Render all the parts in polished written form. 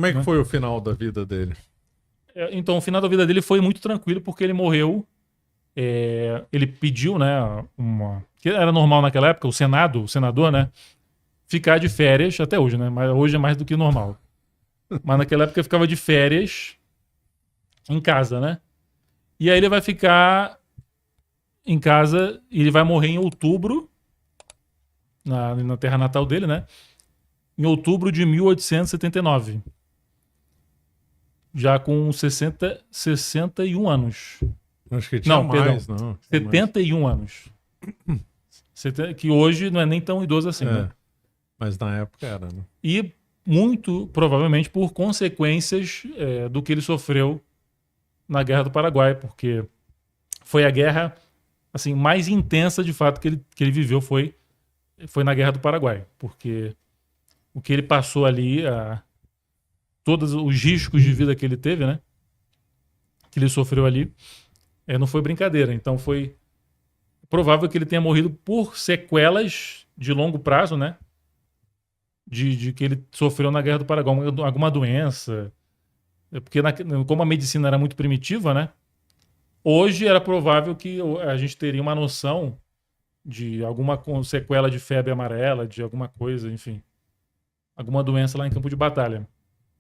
Como é que né? foi o final da vida dele? Então, o final da vida dele foi muito tranquilo, porque ele morreu. Ele pediu, né, que era normal naquela época, o senador, né, ficar de férias, até hoje, né, mas hoje é mais do que normal. Mas naquela época ficava de férias em casa, né? E aí ele vai ficar em casa e ele vai morrer em outubro, na terra natal dele, né? Em outubro de 1879. Já com 61 anos. Acho que tinha Não, mais, perdão. não. Tinha mais. 71 anos. Que hoje não é nem tão idoso assim, né? Mas na época era, né? E muito provavelmente por consequências do que ele sofreu na Guerra do Paraguai, porque foi a guerra assim mais intensa de fato que ele viveu foi na Guerra do Paraguai, porque o que ele passou ali, todos os riscos de vida que ele teve, né, que ele sofreu ali, não foi brincadeira. Então foi provável que ele tenha morrido por sequelas de longo prazo, né, de que ele sofreu na Guerra do Paraguai, alguma doença. Porque como a medicina era muito primitiva, né? Hoje era provável que a gente teria uma noção de alguma sequela de febre amarela, de alguma coisa, enfim. Alguma doença lá em campo de batalha.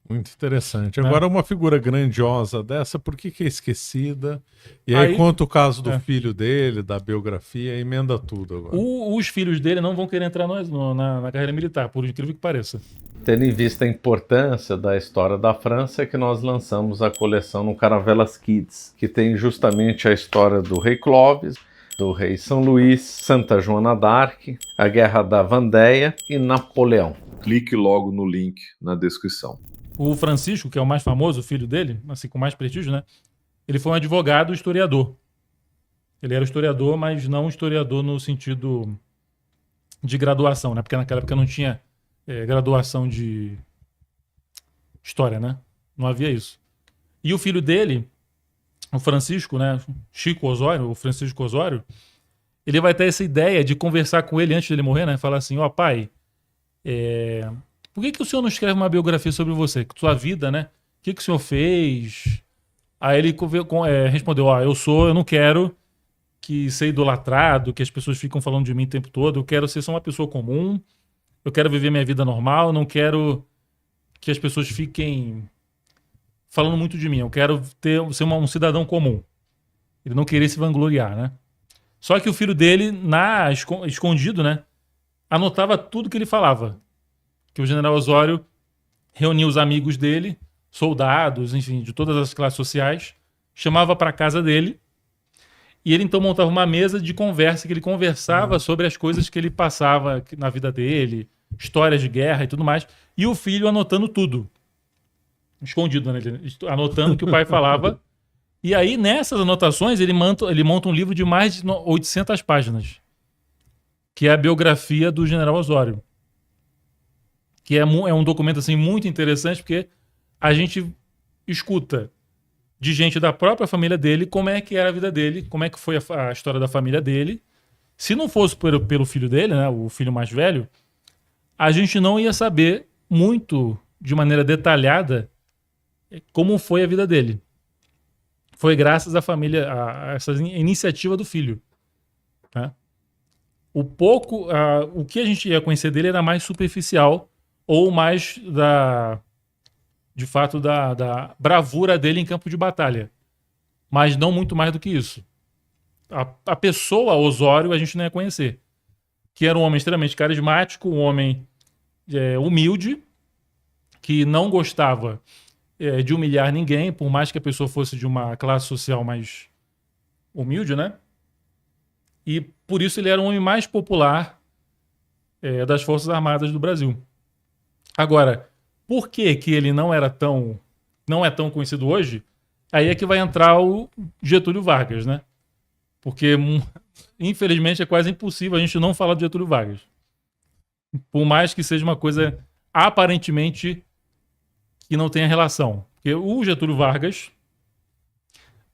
Muito interessante. Né? Agora, uma figura grandiosa dessa, por que é esquecida? E aí conta o caso do filho dele, da biografia, emenda tudo agora. Os filhos dele não vão querer entrar na carreira militar, por incrível que pareça. Tendo em vista a importância da história da França, é que nós lançamos a coleção no Caravelas Kids, que tem justamente a história do rei Clovis, do rei São Luís, Santa Joana d'Arc, a Guerra da Vandéia e Napoleão. Clique logo no link na descrição. O Francisco, que é o mais famoso, o filho dele, assim, com mais prestígio, né? Ele foi um advogado historiador. Ele era historiador, mas não historiador no sentido de graduação, né? Porque naquela época não tinha graduação de história, né? Não havia isso. E o filho dele, o Francisco, né? Chico Osório, o Francisco Osório, ele vai ter essa ideia de conversar com ele antes dele morrer, né? Falar assim, pai, por que o senhor não escreve uma biografia sobre você? Sua vida, né? O que o senhor fez? Aí ele respondeu, eu não quero que ser idolatrado, que as pessoas ficam falando de mim o tempo todo, eu quero ser só uma pessoa comum, eu quero viver minha vida normal, não quero que as pessoas fiquem falando muito de mim, eu quero ser um cidadão comum. Ele não queria se vangloriar, né? Só que o filho dele, escondido, né, anotava tudo que ele falava. Que o general Osório reunia os amigos dele, soldados, enfim, de todas as classes sociais, chamava para casa dele e ele então montava uma mesa de conversa que ele conversava sobre as coisas que ele passava na vida dele, histórias de guerra e tudo mais, e o filho anotando tudo. Escondido, né? Anotando o que o pai falava. E aí, nessas anotações, ele monta um livro de mais de 800 páginas, que é a biografia do general Osório. Que é um documento assim, muito interessante, porque a gente escuta de gente da própria família dele como é que era a vida dele, como é que foi a história da família dele. Se não fosse pelo filho dele, né, o filho mais velho, a gente não ia saber muito, de maneira detalhada, como foi a vida dele. Foi graças à família, a essa iniciativa do filho. Né? O que a gente ia conhecer dele era mais superficial, ou mais de fato da bravura dele em campo de batalha. Mas não muito mais do que isso. A pessoa Osório a gente não ia conhecer. Que era um homem extremamente carismático, um homem humilde, que não gostava de humilhar ninguém, por mais que a pessoa fosse de uma classe social mais humilde, né? E por isso ele era o homem mais popular das Forças Armadas do Brasil. Agora, por que ele não é tão conhecido hoje? Aí é que vai entrar o Getúlio Vargas, né? Porque, infelizmente, é quase impossível a gente não falar de Getúlio Vargas. Por mais que seja uma coisa, aparentemente, que não tenha relação. Porque o Getúlio Vargas,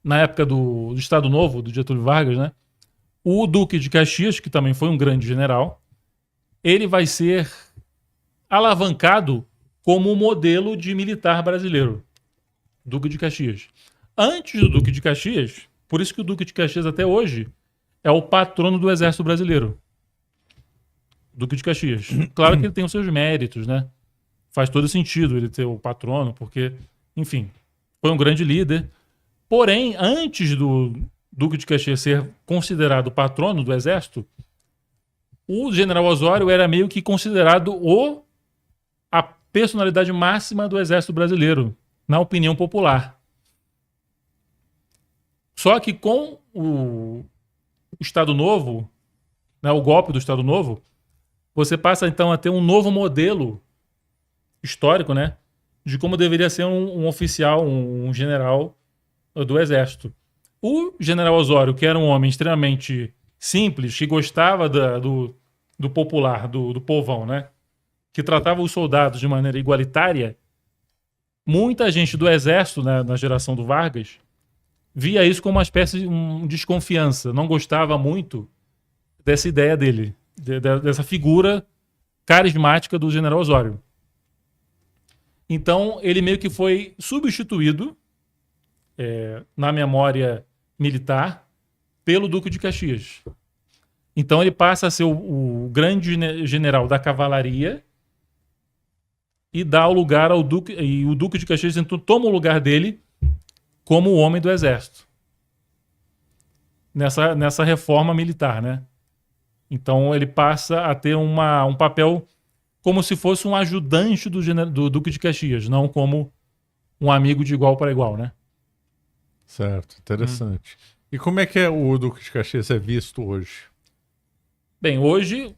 na época do Estado Novo, do Getúlio Vargas, né? O Duque de Caxias, que também foi um grande general, ele vai ser alavancado como modelo de militar brasileiro. Duque de Caxias. Antes do Duque de Caxias, por isso que o Duque de Caxias até hoje é o patrono do Exército Brasileiro. Duque de Caxias. Claro que ele tem os seus méritos, né? Faz todo sentido ele ter o patrono, porque, enfim, foi um grande líder. Porém, antes do Duque de Caxias ser considerado patrono do Exército, o General Osório era meio que considerado a personalidade máxima do Exército Brasileiro, na opinião popular. Só que com o Estado Novo, né, o golpe do Estado Novo, você passa então a ter um novo modelo histórico, né, de como deveria ser um oficial, um general do Exército. O General Osório, que era um homem extremamente simples, que gostava do popular, do povão, né, que tratava os soldados de maneira igualitária, muita gente do Exército, né, na geração do Vargas, via isso como uma espécie de desconfiança, não gostava muito dessa ideia dele, dessa figura carismática do General Osório. Então, ele meio que foi substituído na memória militar pelo Duque de Caxias. Então, ele passa a ser o grande general da cavalaria e dá o lugar ao Duque, e o Duque de Caxias então toma o lugar dele como o homem do Exército. Nessa reforma militar, né? Então, ele passa a ter um papel como se fosse um ajudante do Duque de Caxias, não como um amigo de igual para igual, né? Certo, interessante. E como é que o Duque de Caxias é visto hoje? Bem, hoje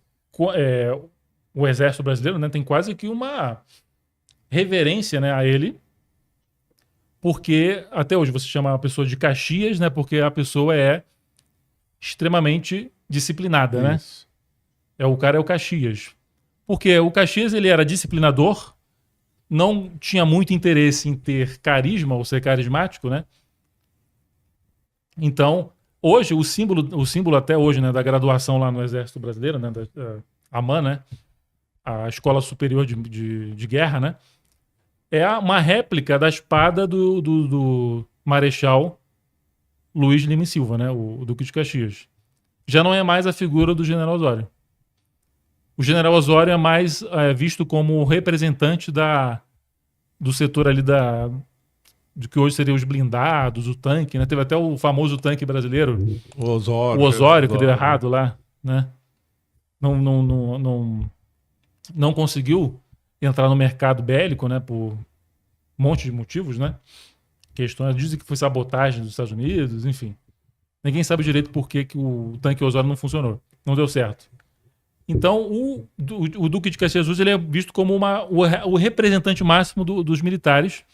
o Exército Brasileiro, né, tem quase que uma reverência, né, a ele, porque até hoje você chama a pessoa de Caxias, né, porque a pessoa é extremamente disciplinada, Isso. né? O cara é o Caxias. Porque o Caxias, ele era disciplinador, não tinha muito interesse em ter carisma ou ser carismático, né? Então, hoje, o símbolo até hoje, né, da graduação lá no Exército Brasileiro, né, a AMAN, né, a Escola Superior de Guerra, né, é uma réplica da espada do Marechal Luiz Lima e Silva, né, o Duque de Caxias. Já não é mais a figura do General Osório. O General Osório é mais visto como representante do setor ali de que hoje seriam os blindados, o tanque, né? Teve até o famoso tanque brasileiro. O Osório. O Osório, que deu errado lá, né? Não conseguiu entrar no mercado bélico, né? Por um monte de motivos, né? Questões, dizem que foi sabotagem dos Estados Unidos, enfim. Ninguém sabe direito por que o tanque Osório não funcionou. Não deu certo. Então, o Duque de Caxias ele é visto como o representante máximo dos militares.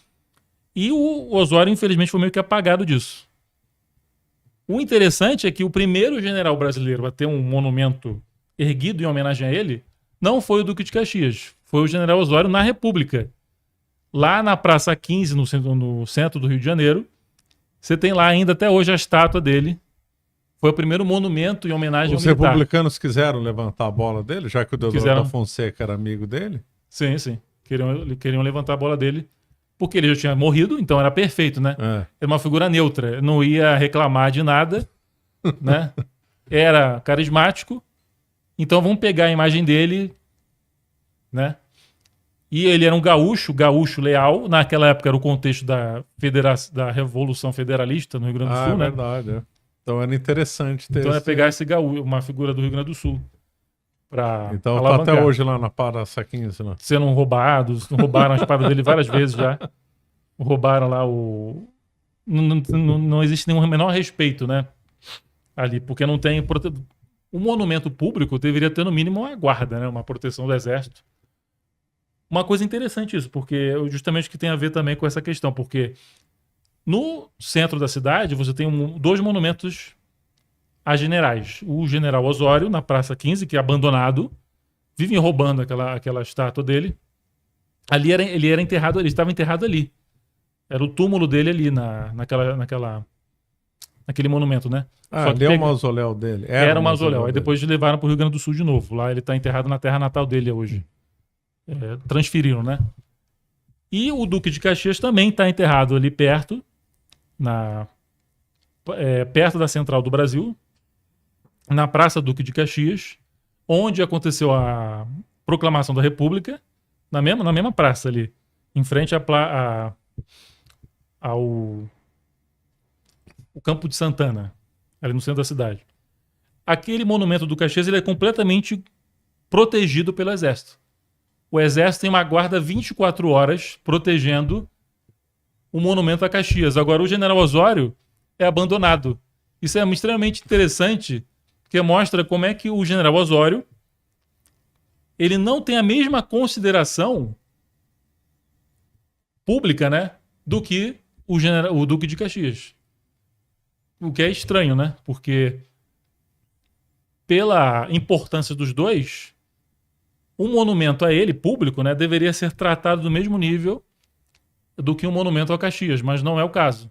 E o Osório, infelizmente, foi meio que apagado disso. O interessante é que o primeiro general brasileiro a ter um monumento erguido em homenagem a ele não foi o Duque de Caxias. Foi o General Osório na República. Lá na Praça 15, no centro do Rio de Janeiro, você tem lá ainda até hoje a estátua dele. Foi o primeiro monumento em homenagem ao militar. Os republicanos quiseram levantar a bola dele, já que o Deodoro da Fonseca era amigo dele? Sim, sim. Queriam levantar a bola dele, porque ele já tinha morrido, então era perfeito, né? Era uma figura neutra, não ia reclamar de nada, né? Era carismático, então vamos pegar a imagem dele, né? E ele era um gaúcho leal. Naquela época era o contexto da Revolução Federalista no Rio Grande do Sul, né? Verdade, Então era interessante ter. Então é pegar esse gaúcho, uma figura do Rio Grande do Sul. Então tá até hoje lá na Praça 15, né? Sendo roubados, roubaram a espada dele várias vezes já. Roubaram lá o... Não existe nenhum menor respeito, né? Ali, porque não tem... O monumento público deveria ter no mínimo uma guarda, né? Uma proteção do exército. Uma coisa interessante isso, porque justamente que tem a ver também com essa questão, porque no centro da cidade você tem dois monumentos a generais. O General Osório, na Praça 15, que é abandonado, vivem roubando aquela estátua dele. Ali ele estava enterrado ali. Era o túmulo dele ali naquele monumento, né? Ali é o mausoléu dele. Era o mausoléu. Aí depois levaram para o Rio Grande do Sul de novo. Lá ele está enterrado na terra natal dele hoje. Transferiram, né? E o Duque de Caxias também está enterrado ali perto, perto da Central do Brasil, na Praça Duque de Caxias, onde aconteceu a proclamação da República, na mesma praça ali, em frente ao Campo de Santana, ali no centro da cidade. Aquele monumento do Caxias ele é completamente protegido pelo Exército. O Exército tem uma guarda 24 horas protegendo o monumento a Caxias. Agora, o General Osório é abandonado. Isso é extremamente interessante, porque mostra como é que o General Osório ele não tem a mesma consideração pública, né, do que o Duque de Caxias. O que é estranho, né? Porque pela importância dos dois, um monumento a ele, público, né, deveria ser tratado do mesmo nível do que um monumento ao Caxias, mas não é o caso.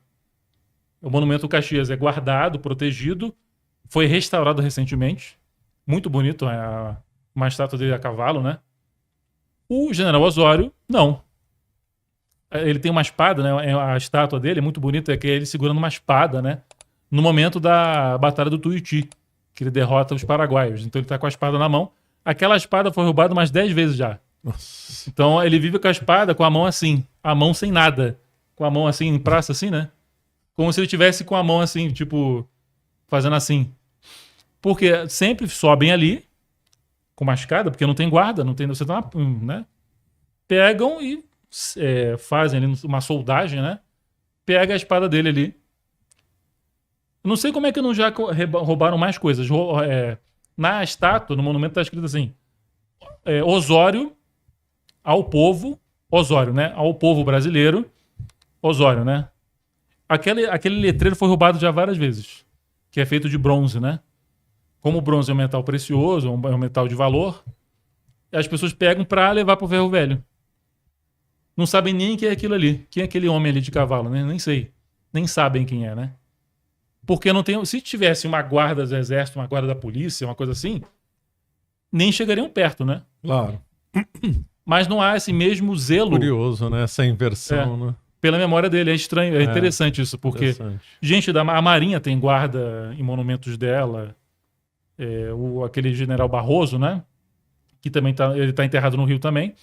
O monumento ao Caxias é guardado, protegido, foi restaurado recentemente, muito bonito, uma estátua dele a cavalo, né? O General Osório, não. Ele tem uma espada, né? A estátua dele é muito bonita, é que ele segurando uma espada, né? No momento da Batalha do Tuiuti, que ele derrota os paraguaios. Então ele tá com a espada na mão. Aquela espada foi roubada umas 10 vezes já. Nossa. Então ele vive com a espada, com a mão assim. A mão sem nada. Com a mão assim, em praça assim, né? Como se ele tivesse com a mão assim, tipo, fazendo assim. Porque sempre sobem ali, com uma escada, porque não tem guarda, não tem... Você tá, né? Pegam e fazem ali uma soldagem, né? Pega a espada dele ali. Não sei como é que não já roubaram mais coisas. Na estátua, no monumento, tá escrito assim: Osório ao povo, Osório, né? Ao povo brasileiro, Osório, né? Aquele letreiro foi roubado já várias vezes, que é feito de bronze, né? Como o bronze é um metal precioso, é um metal de valor, as pessoas pegam para levar pro ferro velho. Não sabem nem quem é aquilo ali, quem é aquele homem ali de cavalo, né? Nem sei. Nem sabem quem é, né? Porque não tem. Se tivesse uma guarda do exército, uma guarda da polícia, uma coisa assim, nem chegariam perto, né? Claro. Mas não há esse mesmo zelo. Curioso, né? Essa inversão, né? Pela memória dele. É estranho, é interessante isso, porque interessante. A Marinha tem guarda em monumentos dela. Aquele general Barroso, né? Que também ele tá enterrado no Rio também.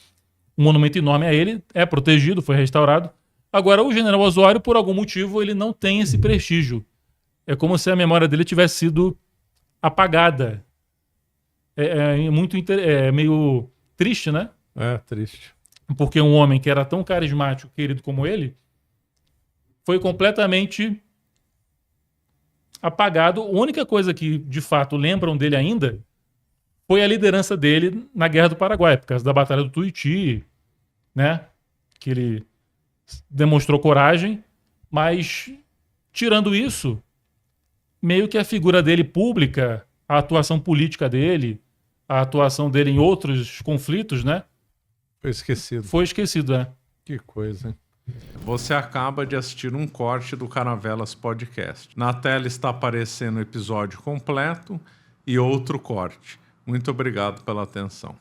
Um monumento enorme a ele, é protegido, foi restaurado. Agora, o General Osório, por algum motivo, ele não tem esse prestígio. É como se a memória dele tivesse sido apagada. É meio triste, né? É, triste. Porque um homem que era tão carismático, querido como ele, foi completamente apagado. A única coisa que, de fato, lembram dele ainda foi a liderança dele na Guerra do Paraguai, por causa da Batalha do Tuiuti, né? Que ele demonstrou coragem, mas, tirando isso, meio que a figura dele pública, a atuação política dele, a atuação dele em outros conflitos, né? Foi esquecido, né? Que coisa, hein? Você acaba de assistir um corte do Caravelas Podcast. Na tela está aparecendo o episódio completo e outro corte. Muito obrigado pela atenção.